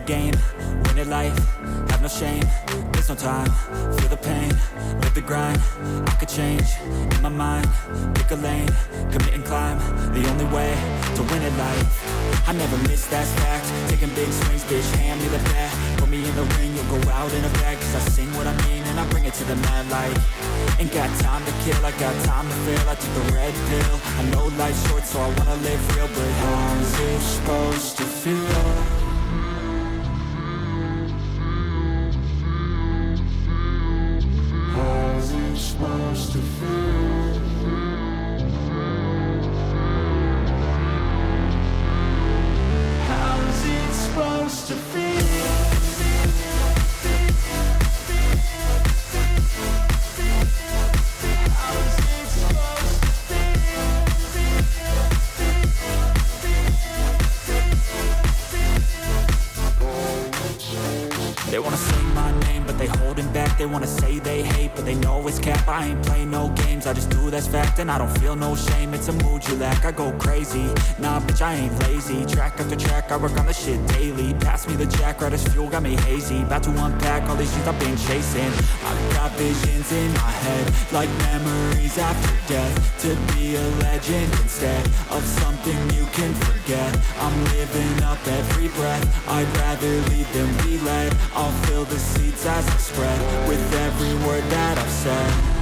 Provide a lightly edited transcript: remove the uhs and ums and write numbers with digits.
game, win at life, have no shame. There's no time, feel the pain, live the grind. I could change, in my mind, pick a lane, commit and climb. The only way to win at life. I never miss, that's fact. Taking big swings, bitch, hand me the bat. Put me in the ring, you'll go out in a bag. Cause I sing what I mean and I bring it to the mad light. Ain't got time to kill, I got time to feel. I took the red pill, I know life's short so I wanna live real. But how's it supposed to feel? How's it supposed to feel? How's it supposed to feel? They wanna say my name, but they holding back. They wanna say they hate, but they know it's cap. I ain't play no games, I just do that's fact. And I don't feel no shame, it's a mood you lack. I go crazy, nah bitch I ain't lazy. Track after track, I work on this shit daily. Pass me the jack, right as fuel, got me hazy. About to unpack all these things I've been chasing. I've got visions in my head, like memories after death. To be a legend instead of something you can forget. I'm living up every breath, I'd rather lead than be led. I'll fill the seats as I spread with every word that I've said.